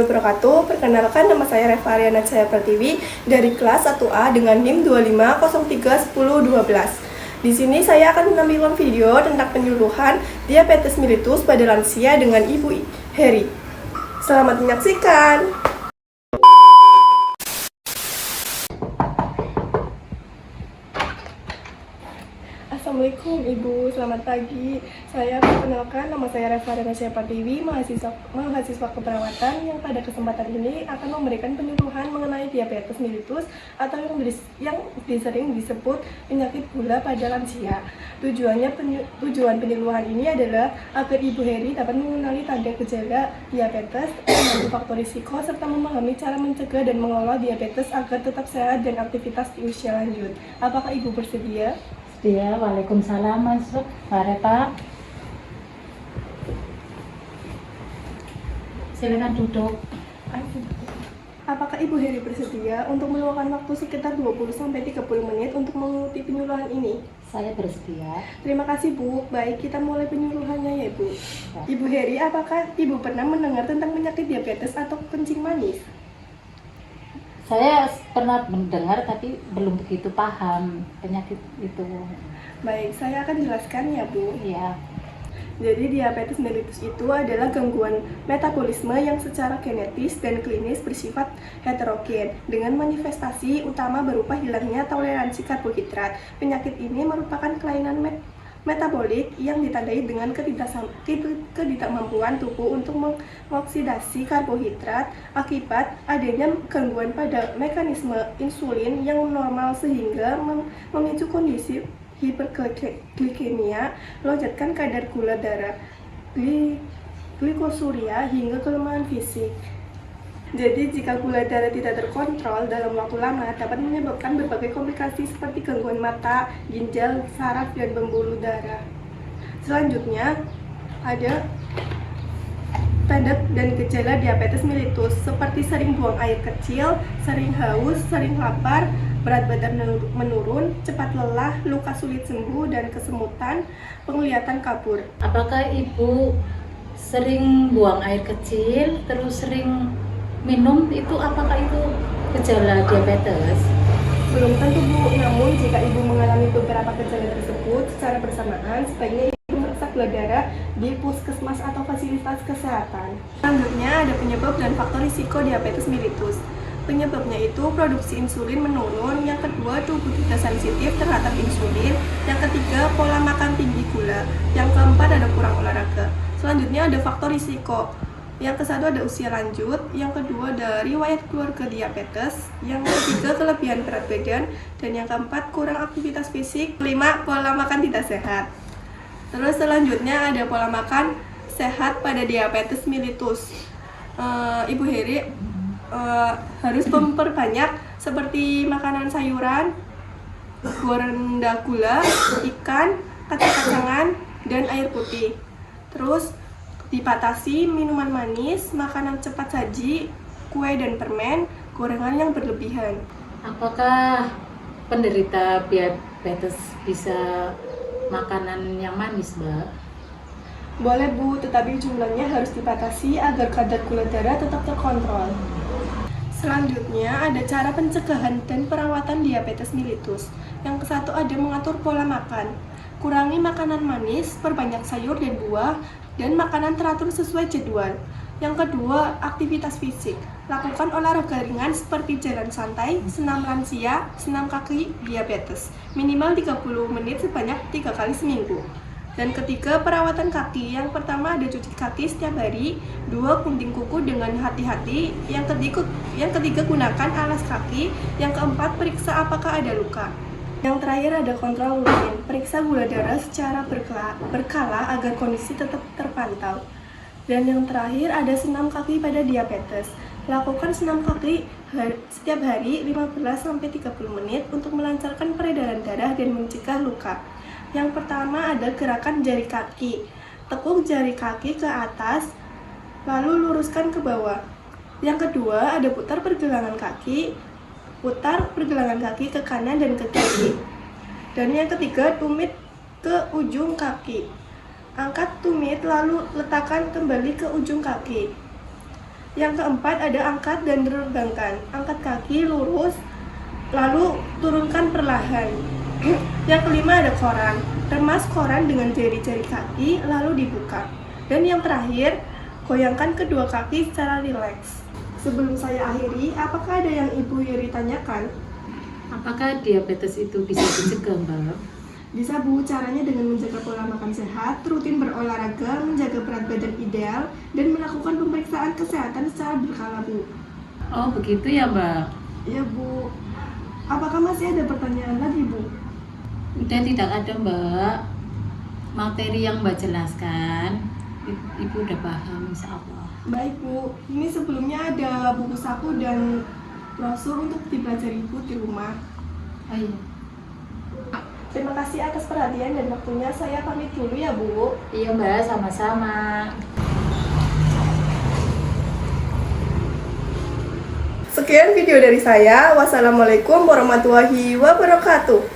warahmatullahi wabarakatuh. Perkenalkan, nama saya Reva Ariana Cahaya Pratiwi dari kelas 1A dengan NIM 25031012. Di sini saya akan menampilkan video tentang penyuluhan diabetes mellitus pada lansia dengan Ibu Heri. Selamat menyaksikan. Assalamualaikum Ibu, selamat pagi. Saya perkenalkan, nama saya Reva Ariana Cahaya Pratiwi, mahasiswa keperawatan yang pada kesempatan ini akan memberikan penyuluhan mengenai diabetes mellitus atau yang sering disebut penyakit gula pada lansia. Tujuan penyuluhan ini adalah agar Ibu Heri dapat mengenali tanda gejala diabetes, mengenali faktor risiko, serta memahami cara mencegah dan mengelola diabetes agar tetap sehat dan aktivitas di usia lanjut. Apakah Ibu bersedia? Ya, waalaikumsalam Mas Fareta. Silakan duduk. Apakah Ibu Heri bersedia untuk meluangkan waktu sekitar 20-30 menit untuk mengikuti penyuluhan ini? Saya bersedia. Terima kasih Bu. Baik, kita mulai penyuluhannya ya Bu. Ibu Heri, apakah Ibu pernah mendengar tentang penyakit diabetes atau kencing manis? Saya pernah mendengar tapi belum begitu paham penyakit itu. Baik, saya akan jelaskan ya Bu. Iya. Jadi diabetes mellitus itu adalah gangguan metabolisme yang secara genetis dan klinis bersifat heterogen dengan manifestasi utama berupa hilangnya toleransi karbohidrat. Penyakit ini merupakan kelainan metabolik yang ditandai dengan ketidakmampuan tubuh untuk mengoksidasi karbohidrat akibat adanya gangguan pada mekanisme insulin yang normal sehingga memicu kondisi hiperglikemia, melonjakkan kadar gula darah, glikosuria hingga kelemahan fisik. Jadi jika gula darah tidak terkontrol dalam waktu lama dapat menyebabkan berbagai komplikasi seperti gangguan mata, ginjal, saraf, dan pembuluh darah. Selanjutnya ada tanda dan gejala diabetes mellitus seperti sering buang air kecil, sering haus, sering lapar, berat badan menurun, cepat lelah, luka sulit sembuh, dan kesemutan, penglihatan kabur. Apakah Ibu sering buang air kecil, terus sering minum, itu apakah itu gejala diabetes? Belum tentu Bu, namun jika Ibu mengalami beberapa gejala tersebut secara bersamaan, sebaiknya Ibu memeriksa gula darah di puskesmas atau fasilitas kesehatan. Selanjutnya ada penyebab dan faktor risiko diabetes mellitus. Penyebabnya itu produksi insulin menurun, yang kedua tubuh tidak sensitif terhadap insulin, yang ketiga pola makan tinggi gula, yang keempat ada kurang olahraga. Selanjutnya ada faktor risiko. Yang kesatu ada usia lanjut, yang kedua ada riwayat keluarga diabetes, yang ketiga kelebihan berat badan, dan yang keempat kurang aktivitas fisik, kelima pola makan tidak sehat. Terus selanjutnya ada pola makan sehat pada diabetes mellitus. Ibu Heri harus memperbanyak seperti makanan sayuran, rendah gula, ikan, kacang-kacangan, dan air putih. Terus dibatasi minuman manis, makanan cepat saji, kue dan permen, gorengan yang berlebihan. Apakah penderita diabetes bisa makanan yang manis, Mbak? Boleh Bu, tetapi jumlahnya harus dibatasi agar kadar gula darah tetap terkontrol. Selanjutnya ada cara pencegahan dan perawatan diabetes mellitus. Yang kesatu ada mengatur pola makan. Kurangi makanan manis, perbanyak sayur dan buah, dan makanan teratur sesuai jadwal. Yang kedua, aktivitas fisik. Lakukan olahraga ringan seperti jalan santai, senam lansia, senam kaki diabetes. Minimal 30 menit sebanyak 3 kali seminggu. Dan ketiga, perawatan kaki. Yang pertama ada cuci kaki setiap hari, 2 gunting kuku dengan hati-hati, yang ketiga gunakan alas kaki, yang keempat periksa apakah ada luka. Yang terakhir ada kontrol rutin, periksa gula darah secara berkala agar kondisi tetap terpantau. Dan yang terakhir ada senam kaki pada diabetes. Lakukan senam kaki setiap hari 15-30 menit untuk melancarkan peredaran darah dan mencegah luka. Yang pertama ada gerakan jari kaki. Tekuk jari kaki ke atas, lalu luruskan ke bawah. Yang kedua ada putar pergelangan kaki. Putar pergelangan kaki ke kanan dan ke kiri. Dan yang ketiga, tumit ke ujung kaki. Angkat tumit lalu letakkan kembali ke ujung kaki. Yang keempat ada angkat dan regangkan. Angkat kaki lurus, lalu turunkan perlahan. Yang kelima ada koran. Remas koran dengan jari-jari kaki, lalu dibuka. Dan yang terakhir, goyangkan kedua kaki secara rileks. Sebelum saya akhiri, apakah ada yang Ibu Yuri tanyakan? Apakah diabetes itu bisa dicegah, Mbak? Bisa Bu, caranya dengan menjaga pola makan sehat, rutin berolahraga, menjaga berat badan ideal, dan melakukan pemeriksaan kesehatan secara berkala Bu. Oh begitu ya, Mbak? Ya Bu, apakah masih ada pertanyaan lagi Bu? Udah tidak ada, Mbak. Materi yang Mbak jelaskan, Ibu udah paham, insya Allah. Baik Bu, ini sebelumnya ada buku saku dan brosur untuk dipelajari Bu di rumah. Oh iya. Terima kasih atas perhatian dan waktunya, saya pamit dulu ya Bu. Iya Mbak, sama-sama. Sekian video dari saya. Wassalamualaikum warahmatullahi wabarakatuh.